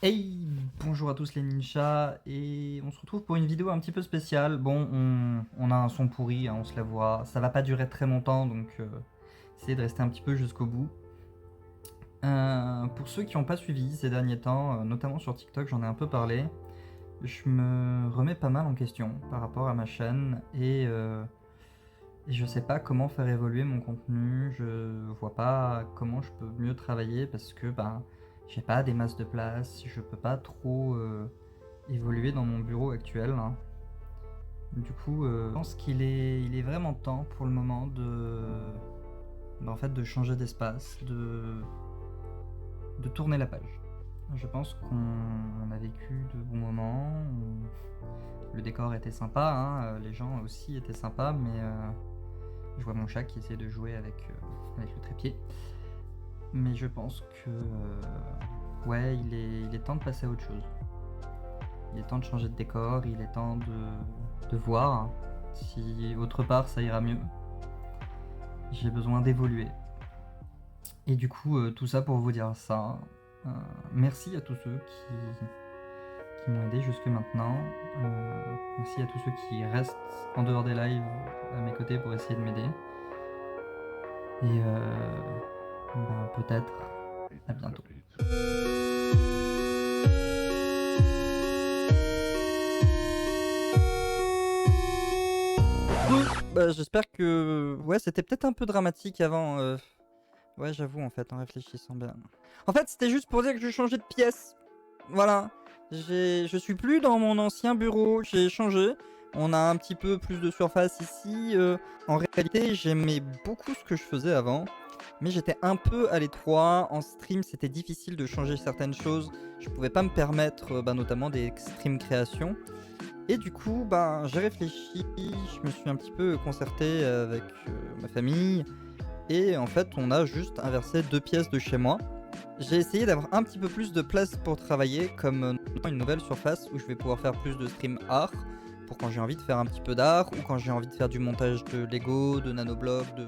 Hey, bonjour à tous les ninjas, et on se retrouve pour une vidéo un petit peu spéciale. Bon, on a un son pourri, hein, on se l'avouera, ça va pas durer très longtemps, donc essayez de rester un petit peu jusqu'au bout. Pour ceux qui n'ont pas suivi ces derniers temps, notamment sur TikTok, j'en ai un peu parlé, je me remets pas mal en question par rapport à ma chaîne, et je sais pas comment faire évoluer mon contenu, je vois pas comment je peux mieux travailler parce que j'ai pas des masses de place, je peux pas trop évoluer dans mon bureau actuel, hein. Du coup, je pense il est vraiment temps pour le moment en fait, de changer d'espace, de tourner la page. Je pense qu'on a vécu de bons moments, le décor était sympa, hein, les gens aussi étaient sympas, mais je vois mon chat qui essaie de jouer avec le trépied. Mais je pense que ouais, il est temps de passer à autre chose. Il est temps de changer de décor, il est temps de voir si autre part ça ira mieux. J'ai besoin d'évoluer. Et du coup, tout ça pour vous dire ça. Euh, Merci à tous ceux qui m'ont aidé jusque maintenant. Merci à tous ceux qui restent en dehors des lives à mes côtés pour essayer de m'aider. Et peut-être à bientôt. J'espère que... Ouais, c'était peut-être un peu dramatique avant. Ouais, j'avoue, en fait, en réfléchissant bien. En fait, c'était juste pour dire que je changeais de pièce. Voilà. Je suis plus dans mon ancien bureau, j'ai changé. On a un petit peu plus de surface ici. En réalité, j'aimais beaucoup ce que je faisais avant. Mais j'étais un peu à l'étroit. En stream, c'était difficile de changer certaines choses. Je pouvais pas me permettre, notamment des stream créations. Et du coup, j'ai réfléchi, je me suis un petit peu concerté avec ma famille, et en fait, on a juste inversé 2 pièces de chez moi. J'ai essayé d'avoir un petit peu plus de place pour travailler, comme notamment une nouvelle surface où je vais pouvoir faire plus de stream art, pour quand j'ai envie de faire un petit peu d'art, ou quand j'ai envie de faire du montage de Lego, de nanoblocs, de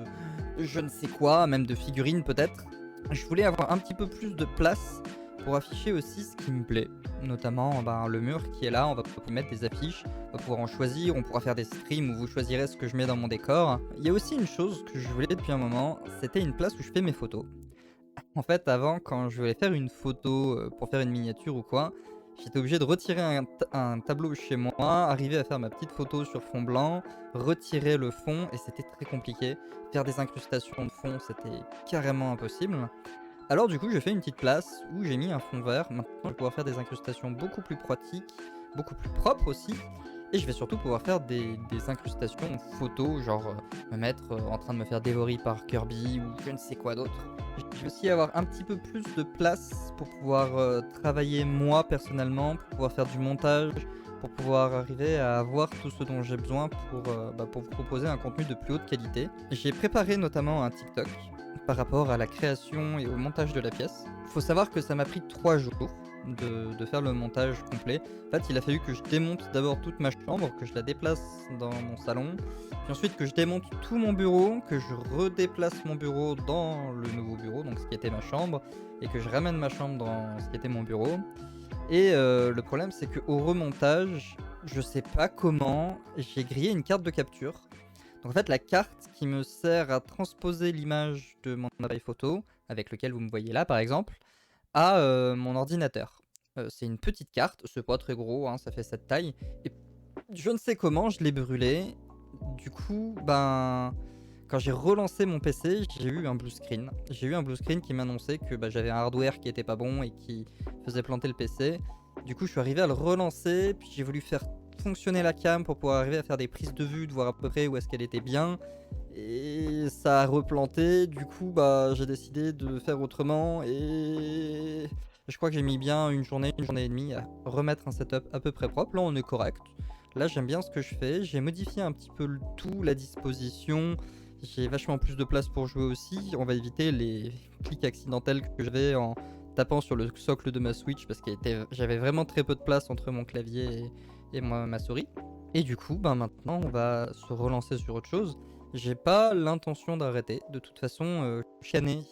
je ne sais quoi, même de figurines peut-être. Je voulais avoir un petit peu plus de place pour afficher aussi ce qui me plaît. Notamment le mur qui est là, on va pouvoir y mettre des affiches, on va pouvoir en choisir, on pourra faire des streams où vous choisirez ce que je mets dans mon décor. Il y a aussi une chose que je voulais depuis un moment, c'était une place où je fais mes photos. En fait, avant, quand je voulais faire une photo pour faire une miniature ou quoi, j'étais obligé de retirer un tableau chez moi, arriver à faire ma petite photo sur fond blanc, retirer le fond, et c'était très compliqué. Faire des incrustations de fond, c'était carrément impossible. Alors du coup, j'ai fait une petite place où j'ai mis un fond vert. Maintenant, je vais pouvoir faire des incrustations beaucoup plus pratiques, beaucoup plus propres aussi. Et je vais surtout pouvoir faire des incrustations photos, genre me mettre en train de me faire dévorer par Kirby ou je ne sais quoi d'autre. Je vais aussi avoir un petit peu plus de place pour pouvoir travailler moi personnellement, pour pouvoir faire du montage, pour pouvoir arriver à avoir tout ce dont j'ai besoin pour vous proposer un contenu de plus haute qualité. J'ai préparé notamment un TikTok par rapport à la création et au montage de la pièce. Faut savoir que ça m'a pris 3 jours de faire le montage complet. En fait, il a fallu que je démonte d'abord toute ma chambre, que je la déplace dans mon salon, puis ensuite que je démonte tout mon bureau, que je redéplace mon bureau dans le nouveau bureau, donc ce qui était ma chambre, et que je ramène ma chambre dans ce qui était mon bureau. Et le problème, c'est qu'au remontage, je sais pas comment, j'ai grillé une carte de capture. Donc en fait, la carte qui me sert à transposer l'image de mon appareil photo, avec lequel vous me voyez là par exemple, à mon ordinateur. C'est une petite carte, c'est pas très gros, hein, ça fait cette taille. Et je ne sais comment, je l'ai brûlé. Du coup, quand j'ai relancé mon PC, j'ai eu un blue screen. J'ai eu un blue screen qui m'annonçait que j'avais un hardware qui était pas bon et qui faisait planter le PC. Du coup, je suis arrivé à le relancer, puis j'ai voulu faire fonctionner la cam pour pouvoir arriver à faire des prises de vue, de voir à peu près où est-ce qu'elle était bien. Et ça a replanté, du coup j'ai décidé de faire autrement et je crois que j'ai mis bien une journée et demie à remettre un setup à peu près propre. Là on est correct. Là j'aime bien ce que je fais. J'ai modifié un petit peu le tout, la disposition. J'ai vachement plus de place pour jouer aussi. On va éviter les clics accidentels que j'avais en tapant sur le socle de ma Switch parce que j'avais vraiment très peu de place entre mon clavier et ma souris. Et du coup, maintenant, on va se relancer sur autre chose. J'ai pas l'intention d'arrêter. De toute façon, chaîner,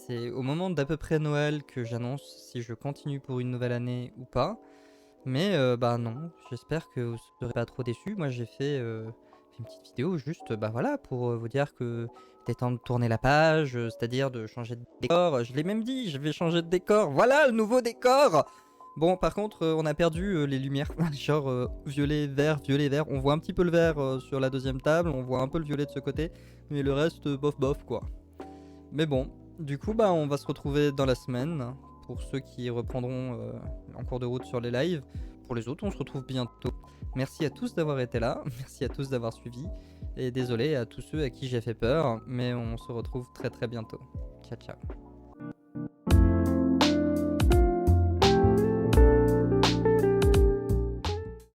c'est au moment d'à peu près Noël que j'annonce si je continue pour une nouvelle année ou pas. Mais bah non, j'espère que vous serez pas trop déçus. Moi j'ai fait une petite vidéo juste bah voilà pour vous dire que c'était temps de tourner la page, c'est-à-dire de changer de décor. Je l'ai même dit, je vais changer de décor. Voilà le nouveau décor. Bon par contre on a perdu les lumières, genre violet, vert, violet, vert. On voit un petit peu le vert sur la deuxième table, on voit un peu le violet de ce côté, mais le reste bof bof quoi. Mais bon, du coup bah on va se retrouver dans la semaine pour ceux qui reprendront en cours de route sur les lives. Pour les autres, on se retrouve bientôt. Merci à tous d'avoir été là, merci à tous d'avoir suivi, et désolé à tous ceux à qui j'ai fait peur, mais on se retrouve très très bientôt. Ciao ciao.